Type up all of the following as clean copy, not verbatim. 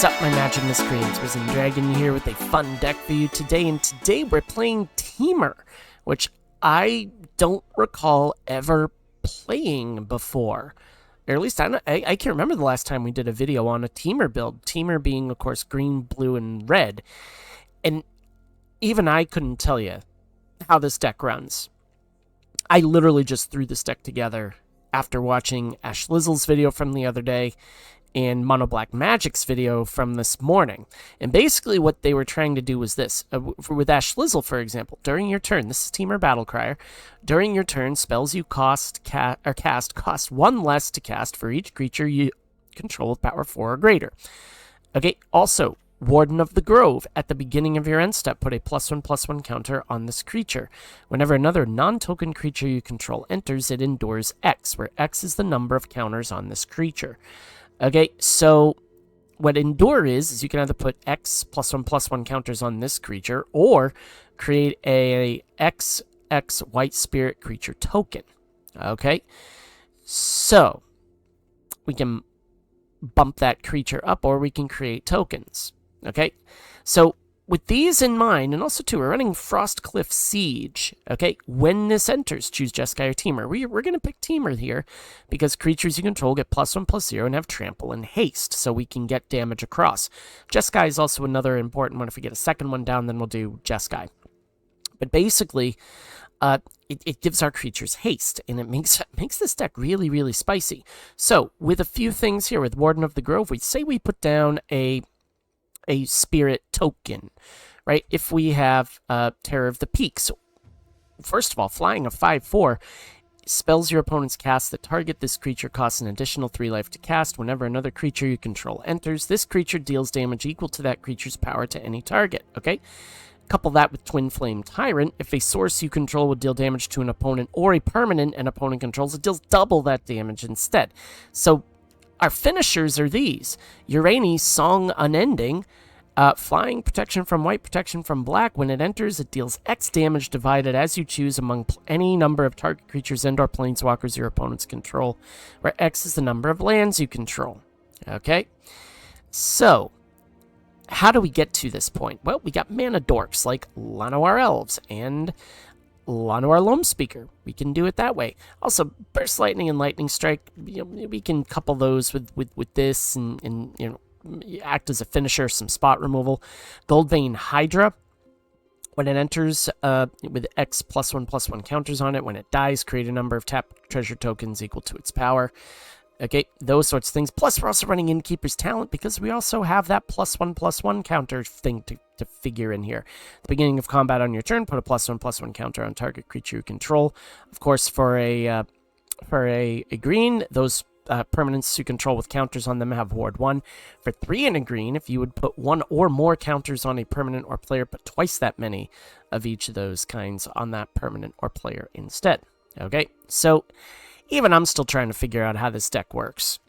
What's up, my magic miscreants? Risen Dragon here with a fun deck for you today, and today we're playing Temur, which I don't recall ever playing before. Or at least I can't remember the last time we did a video on a Temur build. Temur being, of course, green, blue, and red. And even I couldn't tell you how this deck runs. I literally just threw this deck together after watching Ash Lizzle's video from the other day and Mono Black Magic's video from this morning. And basically what they were trying to do was this. With Ash Lizzle, for example, during your turn, this is Temur Battlecrier, during your turn, spells you cast cost 1 less to cast for each creature you control with power 4 or greater. Okay, also, Warden of the Grove. At the beginning of your end step, put a +1/+1 counter on this creature. Whenever another non-token creature you control enters, it endures X, where X is the number of counters on this creature. Okay, so what endure is you can either put X +1/+1 counters on this creature, or create a XX white spirit creature token. Okay, so we can bump that creature up, or we can create tokens. Okay, so with these in mind, and also too, we're running Frostcliff Siege. Okay, when this enters, choose Jeskai or Temur. We're going to pick Temur here because creatures you control get +1/+0 and have trample and haste, so we can get damage across. Jeskai is also another important one. If we get a second one down, then we'll do Jeskai. But basically, it gives our creatures haste, and it makes this deck really, really spicy. So with a few things here, with Warden of the Grove, we say we put down a spirit token, right? If we have Terror of the Peak. So first of all, flying a 5/4, spells your opponent's cast that target this creature costs an additional 3 life to cast. Whenever another creature you control enters, this creature deals damage equal to that creature's power to any target, okay? Couple that with Twin Flame Tyrant. If a source you control would deal damage to an opponent or a permanent an opponent controls, it deals double that damage instead. So our finishers are these. Urani's Song Unending. Flying, protection from white, protection from black. When it enters, it deals X damage divided as you choose among any number of target creatures and/or planeswalkers your opponents control, where X is the number of lands you control. Okay? So, how do we get to this point? Well, we got mana dorks like Llanowar Elves and Llanowar Loamspeaker. We can do it that way. Also, Burst Lightning and Lightning Strike, we can couple those with this and act as a finisher, some spot removal. Goldvein Hydra. When it enters with X +1/+1 counters on it, when it dies, create a number of tapped treasure tokens equal to its power. Okay, those sorts of things. Plus, we're also running Innkeeper's Talent because we also have that +1/+1 counter thing to figure in here. At the beginning of combat on your turn, put a +1/+1 counter on target creature you control. Of course, for a green, those permanents you control with counters on them have Ward 1. For 3 and a green, if you would put 1 or more counters on a permanent or player, put twice that many of each of those kinds on that permanent or player instead. Okay, so even I'm still trying to figure out how this deck works.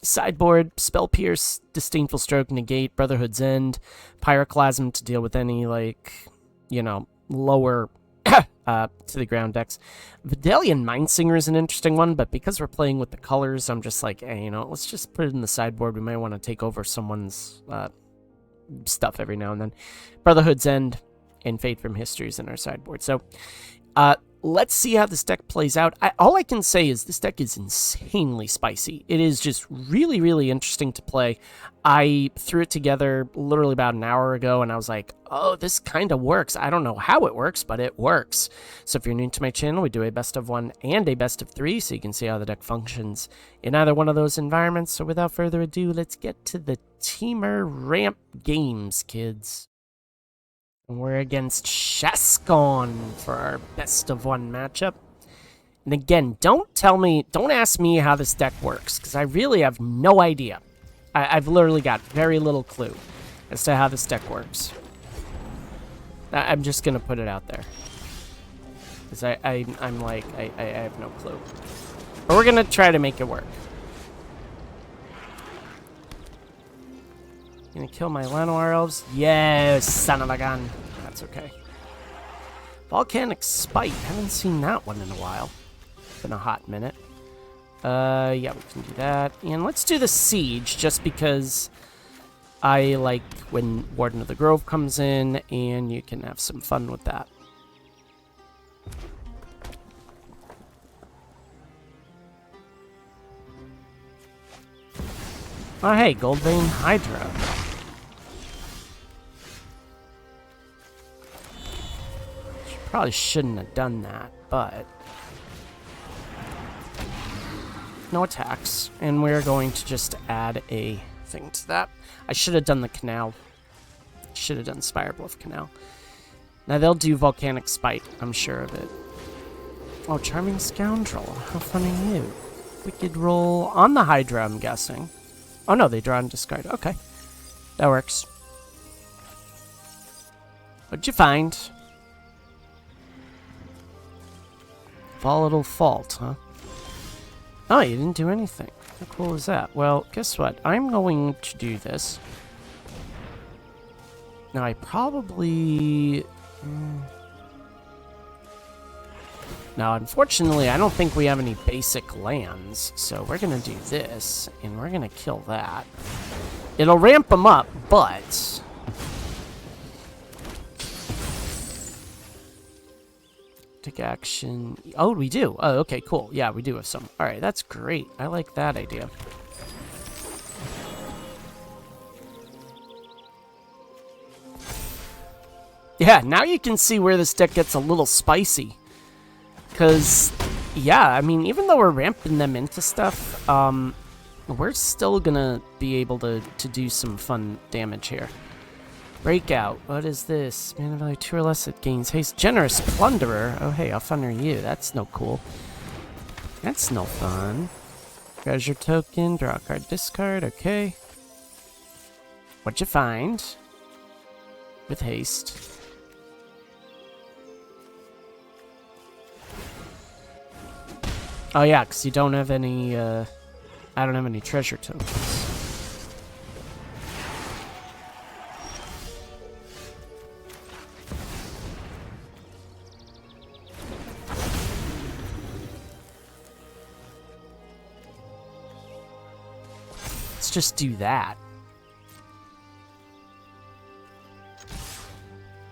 Sideboard, Spell Pierce, Disdainful Stroke, Negate, Brotherhood's End, Pyroclasm to deal with any, lower to the ground decks. Vidalian Mindsinger is an interesting one, but because we're playing with the colors, I'm just like, hey, let's just put it in the sideboard. We might want to take over someone's stuff every now and then. Brotherhood's End and Fate from History is in our sideboard. So, let's see how this deck plays out. All I can say is this deck is insanely spicy. It is just really, really interesting to play. I threw it together literally about an hour ago, and I was like, oh, this kind of works. I don't know how it works, but it works. So if you're new to my channel, we do a best of 1 and a best of 3, so you can see how the deck functions in either one of those environments. So without further ado, let's get to the Temur Ramp games, kids. We're against Shaskon for our best of 1 matchup. And again, don't ask me how this deck works, because I really have no idea. I've literally got very little clue as to how this deck works. I'm just going to put it out there. Because I have no clue. But we're going to try to make it work. Gonna kill my Llanowar Elves? Yes, son of a gun. That's okay. Volcanic Spite. Haven't seen that one in a while. Been a hot minute. Yeah, we can do that. And let's do the Siege, just because I like when Warden of the Grove comes in, and you can have some fun with that. Oh, hey, Goldvein Hydra. Probably shouldn't have done that, but... no attacks. And we're going to just add a thing to that. I should have done the canal. Should have done Spire Bluff Canal. Now they'll do Volcanic Spite, I'm sure of it. Oh, Charming Scoundrel. How fun are you? Wicked roll on the Hydra, I'm guessing. Oh no, they draw and discard. Okay. That works. What'd you find? Volatile Fault, huh? Oh, you didn't do anything. How cool is that? Well, guess what? I'm going to do this. Now, I probably... Now, unfortunately, I don't think we have any basic lands, so we're going to do this, and we're going to kill that. It'll ramp them up, but... take action. Oh, we do. Oh, okay, cool. Yeah, we do have some. All right, that's great. I like that idea. Yeah, now you can see where this deck gets a little spicy. Because, yeah, I mean, even though we're ramping them into stuff, we're still gonna be able to do some fun damage here. Breakout. What is this? Mana value 2 or less, it gains haste. Generous Plunderer. Oh, hey, how fun are you? That's no cool. That's no fun. Treasure token. Draw a card, discard. Okay. What'd you find? With haste. Oh, yeah, because you don't have any, I don't have any treasure tokens. Let's just do that.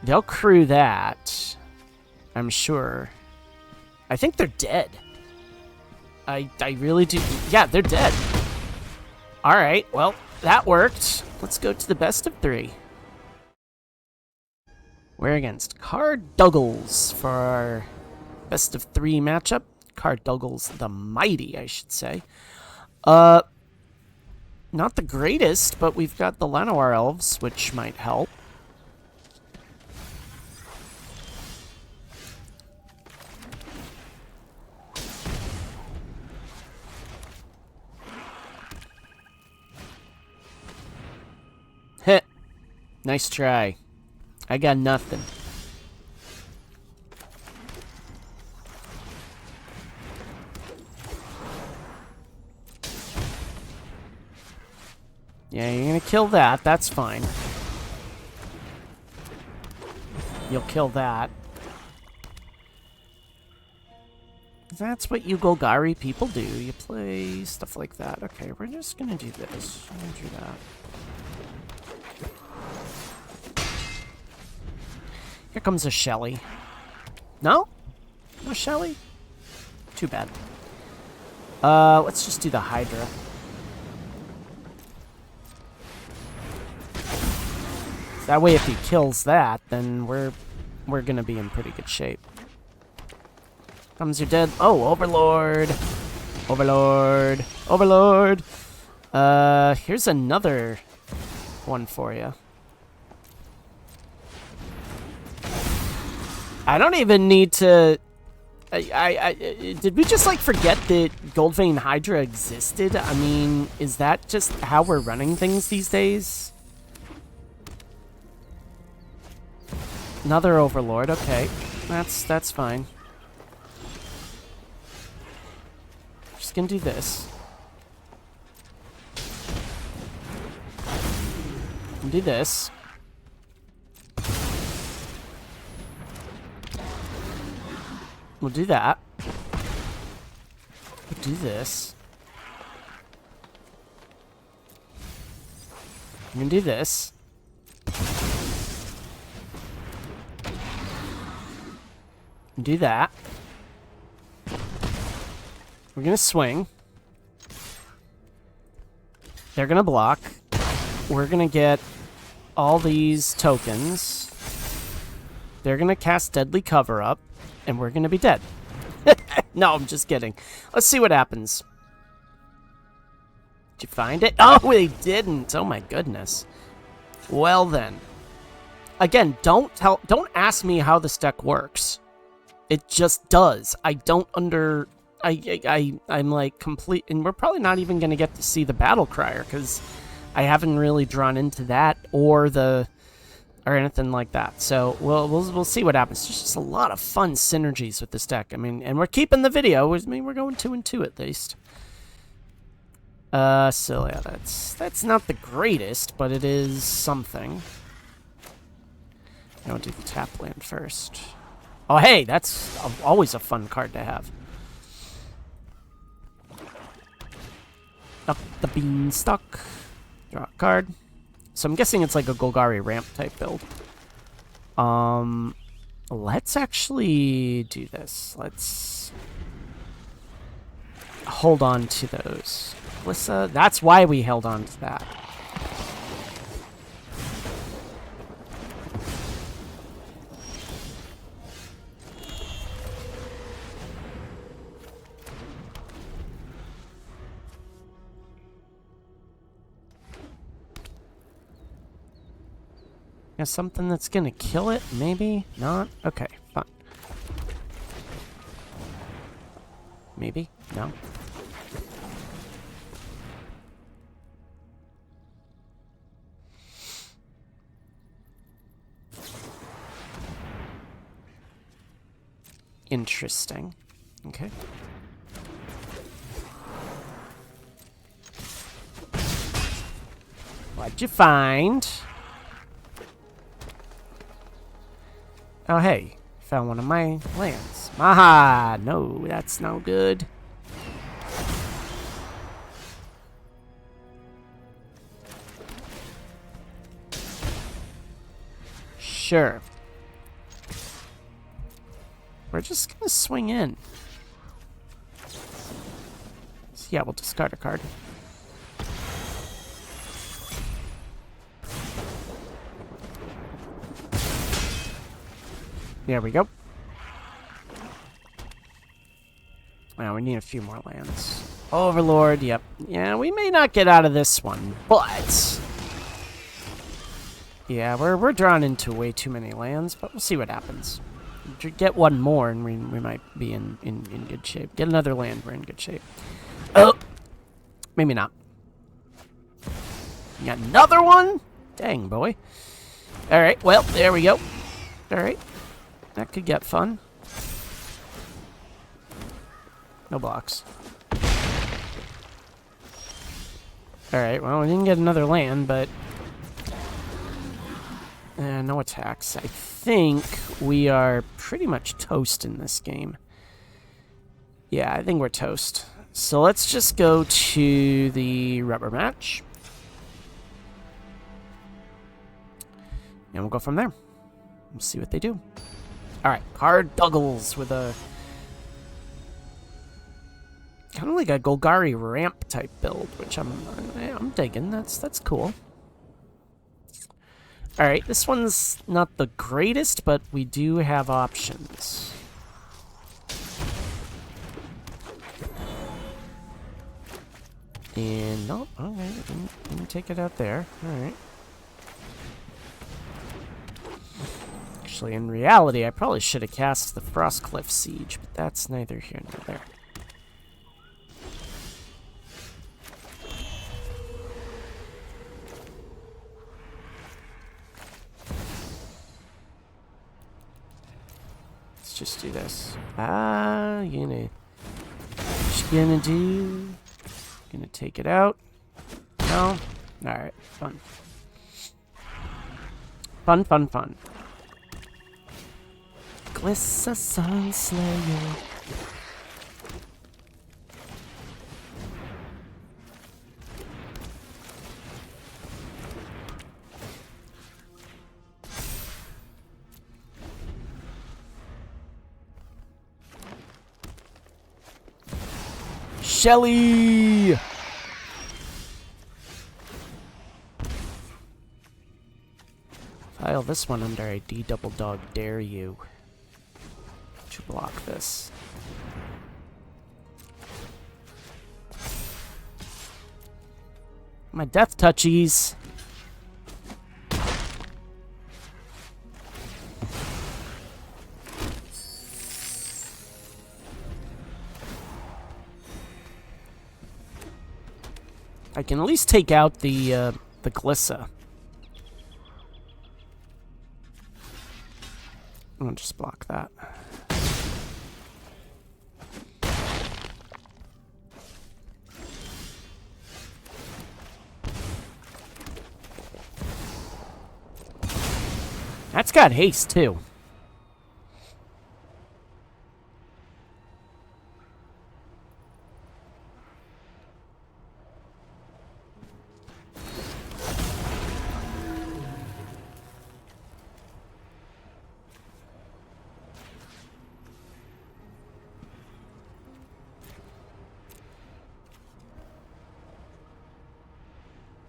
They'll crew that, I'm sure. I think they're dead. I really do. Yeah, they're dead. All right, well, that worked. Let's go to the best of 3. We're against Cardoggles for our best of 3 matchup. Cardoggles the Mighty, I should say. Not the greatest, but we've got the Llanowar Elves, which might help. Heh. Nice try. I got nothing. Yeah, you're gonna kill that. That's fine. You'll kill that. That's what you Golgari people do. You play stuff like that. Okay, we're just gonna do this. We're gonna do that. Here comes a Shelly. No? No Shelly? Too bad. Let's just do the Hydra. That way, if he kills that, then we're gonna be in pretty good shape. Comes your dead. Oh, Overlord. Overlord. Overlord. Here's another one for you. I don't even need to... did we just, like, forget that Goldvein Hydra existed? I mean, is that just how we're running things these days? Another Overlord, okay. That's fine. Just gonna do this. And do this. We'll do that. We'll do this. I'm gonna do this. Do that. We're gonna swing. They're gonna block. We're gonna get all these tokens. They're gonna cast Deadly Cover Up, and we're gonna be dead. No, I'm just kidding. Let's see what happens. Did you find it? Oh, they didn't. Oh my goodness. Well then. Again, don't ask me how this deck works. It just does. I don't I'm like complete, and we're probably not even gonna get to see the Battlecrier because I haven't really drawn into that or anything like that. So we'll see what happens. There's just a lot of fun synergies with this deck. I mean, and we're keeping the video. I mean, we're going 2 and 2 at least. So yeah, that's not the greatest, but it is something. I'll do the tap land first. Oh, hey, that's always a fun card to have. Up the beanstalk. Draw a card. So I'm guessing it's like a Golgari ramp type build. Let's actually do this. Let's hold on to those. Alyssa, that's why we held on to that. Got something that's gonna kill it? Maybe? Not? Okay, fine. Maybe? No? Interesting. Okay. What'd you find? Oh, hey. Found one of my lands. Aha! No, that's no good. Sure. We're just gonna swing in. So yeah, we'll discard a card. There we go. Now we need a few more lands. Overlord, yep. Yeah, we may not get out of this one, but yeah, we're drawn into way too many lands, but we'll see what happens. Get one more and we might be in good shape. Get another land, we're in good shape. Oh! Maybe not. You got another one? Dang, boy. Alright, well, there we go. Alright. That could get fun. No blocks. Alright, well, we didn't get another land, but no attacks. I think we are pretty much toast in this game. Yeah, I think we're toast. So let's just go to the rubber match. And we'll go from there. We'll see what they do. Alright, Hard Duggles with a kind of like a Golgari ramp type build, which I'm digging. That's cool. Alright, this one's not the greatest, but we do have options. And no, okay, didn't take it out there. Alright. Actually, in reality, I probably should have cast the Frostcliff Siege, but that's neither here nor there. Let's just do this. What you gonna do? Gonna take it out? No? Alright, fun. Fun. Glissa Sunslayer. Shelly! File this one under ID double dog dare you. To block this. My death touchies. I can at least take out the Glissa. I'll just block that. That's got haste, too.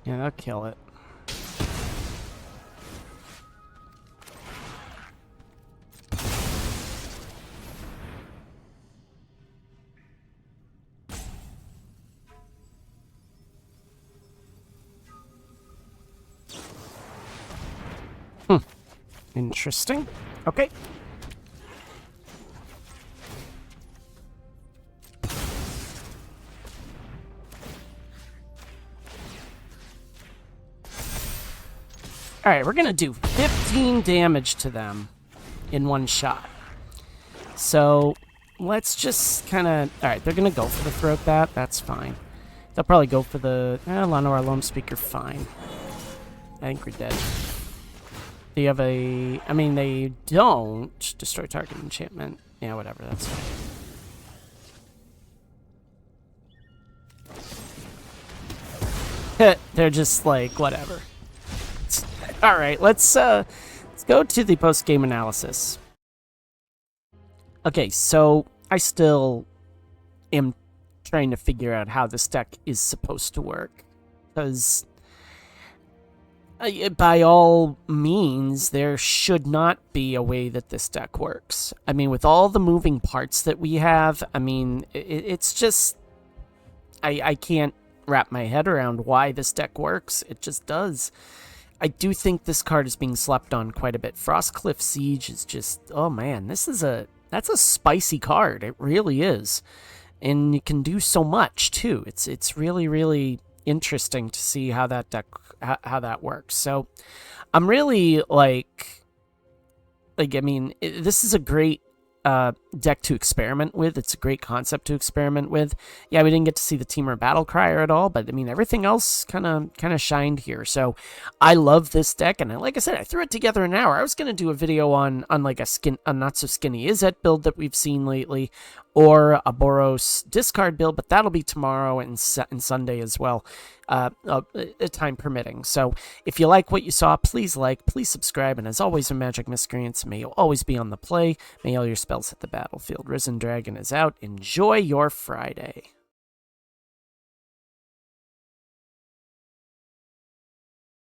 Yeah, that'll kill it. Interesting. Okay. Alright, we're gonna do 15 damage to them in one shot. So, let's just kind of... Alright, they're gonna go for the throat bat. That's fine. They'll probably go for the... Llanowar Loam Speaker, fine. I think we're dead. Do you have a... I mean, they don't destroy target enchantment. Yeah, whatever, that's fine. They're just like, whatever. Alright, let's go to the post-game analysis. Okay, so I still am trying to figure out how this deck is supposed to work. Because... by all means, there should not be a way that this deck works. I mean, with all the moving parts that we have, I mean, it's just... I can't wrap my head around why this deck works. It just does. I do think this card is being slept on quite a bit. Frostcliff Siege is just... Oh, man, that's a spicy card. It really is. And you can do so much, too. It's really, really... interesting to see how that deck how that works. So I'm really like I mean, this is a great deck to experiment with. It's a great concept to experiment with. Yeah, we didn't get to see the Temur Battlecrier at all, but I mean, everything else kind of shined here. So I love this deck, and like I said, I threw it together in an hour. I was going to do a video on like a not so skinny Izzet build that we've seen lately, or a Boros discard build, but that'll be tomorrow and Sunday as well, time permitting. So if you like what you saw, please like, please subscribe, and as always, in Magic Miscreants, may you always be on the play. May all your spells hit the battlefield. Risen Dragon is out. Enjoy your Friday.